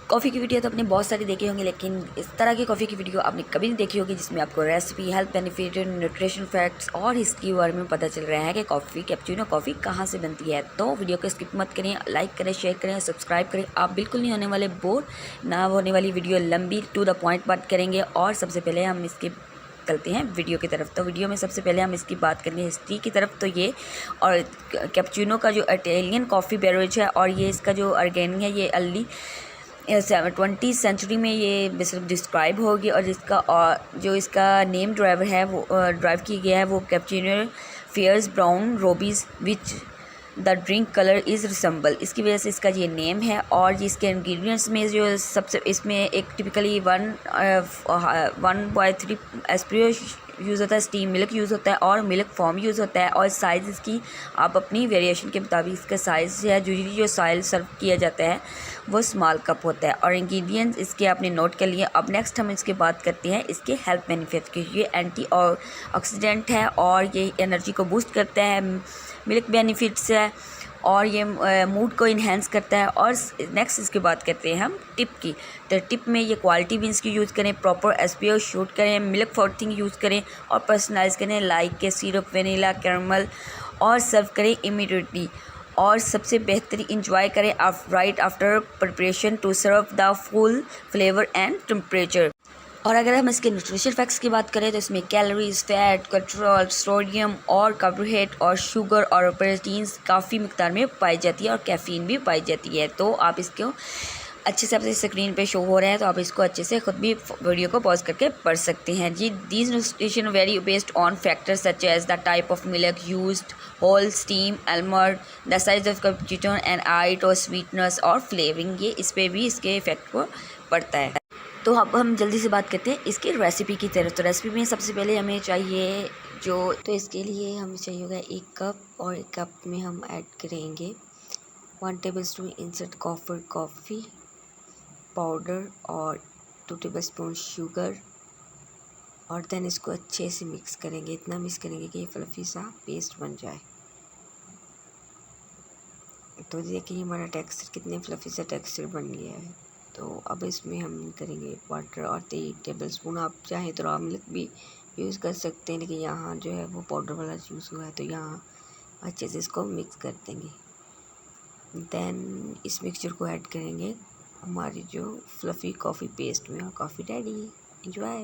Coffee की video तो आपने बहुत सारी देखी होंगी, लेकिन इस तरह की कॉफ़ी की वीडियो आपने कभी नहीं देखी होगी जिसमें आपको recipe, health benefit, nutrition facts और इसके बारे में पता चल रहा है कि कॉफ़ी, कैपुचिनो कॉफ़ी कहाँ से बनती है। तो वीडियो को स्किप मत करें, लाइक करें, शेयर करें, सब्सक्राइब करें। आप बिल्कुल नहीं होने वाले बोर, ना होने वाली वीडियो लंबी, टू द पॉइंट बात करेंगे। और सबसे पहले हम इसके चलते हैं वीडियो की तरफ। तो वीडियो में सबसे पहले हम इसकी बात करेंगे हिस्ट्री की तरफ। तो ये और कैपुचिनो का जो इटालियन कॉफ़ी बेवरेज है और ये इसका जो ऑर्गेनिक है, ये अर्ली 20वीं सेंचुरी में ये सिर्फ डिस्क्राइब होगी। और जो इसका नेम ड्राइवर है वो ड्राइव की गया है वो cappuccino friars brown robes which the drink colour is resemble, इसकी वजह से इसका ये नेम है। और इसके इंग्रेडिएंट्स में जो सबसे इसमें एक टिपिकली 1/3 एस्प्रेसो यूज़ होता है, स्टीम मिल्क यूज़ होता है और मिल्क फॉर्म यूज़ होता है। और साइज़ इसकी आप अपनी वेरिएशन के मुताबिक इसका साइज़ है। यूजुअली जो साइज़ सर्व किया जाता है वो स्मॉल कप होता है। और इंग्रेडिएंट्स इसके आपने नोट कर लिए। अब नेक्स्ट हम इसके बात करते हैं इसके हेल्थ बेनिफिट की। ये एंटी ऑक्सीडेंट है और ये एनर्जी को बूस्ट करता है, मिल्क बेनिफिट्स है और ये मूड को इन्हेंस करता है। और नेक्स्ट इसकी बात करते हैं हम टिप की। तो टिप में ये क्वालिटी बीन्स की यूज़ करें, प्रॉपर एसपीओ शूट करें, मिल्क फ्रॉथिंग यूज़ करें और पर्सनलाइज करें लाइक के सिरप, वेनिला, कैरमल और सर्व करें इमीडिएटली। और सबसे बेहतरीन इंजॉय करें right after preparation to serve the full flavour and temperature. और अगर हम इसके न्यूट्रिशन फैक्ट्स की बात करें तो इसमें कैलोरीज, फैट, कोलेस्ट्रॉल, सोडियम और कार्बोहाइड्रेट और शुगर और प्रोटीन्स काफ़ी मिकदार में पाई जाती है और कैफ़ीन भी पाई जाती है। तो आप इसको अच्छे से अपनी स्क्रीन पे शो हो रहा है तो आप इसको अच्छे से खुद भी वीडियो को पॉज करके पढ़ सकते हैं जी। These nutrition vary based on factors such as the type of milk used, whole, steam, almond, the size of cappuccino and आइट और स्वीटनेस और फ्लेवरिंग, ये इस पर भी इसके इफेक्ट को पड़ता है। तो अब हम जल्दी से बात करते हैं इसकी रेसिपी की तरफ। तो रेसिपी में सबसे पहले हमें चाहिए तो इसके लिए हमें चाहिए होगा 1 कप और 1 कप में हम ऐड करेंगे 1 टेबलस्पून इंस्टेंट कॉफ़ी पाउडर और 2 टेबलस्पून शुगर। और देन इसको अच्छे से मिक्स करेंगे, इतना मिक्स करेंगे कि ये फ्लफ़ी सा पेस्ट बन जाए। तो देखिए हमारा टेक्सचर कितने फ्लफ़ी सा टेक्सचर बन गया है। तो अब इसमें हम करेंगे वाटर और 3 टेबलस्पून, आप चाहें तो रॉ मिल्क भी यूज़ कर सकते हैं, लेकिन यहाँ जो है वो पाउडर वाला यूज़ हुआ है तो यहाँ अच्छे से इसको मिक्स कर देंगे। देन इस मिक्सचर को ऐड करेंगे हमारी जो फ्लफ़ी कॉफ़ी पेस्ट में और कॉफ़ी रेडी। एंजॉय।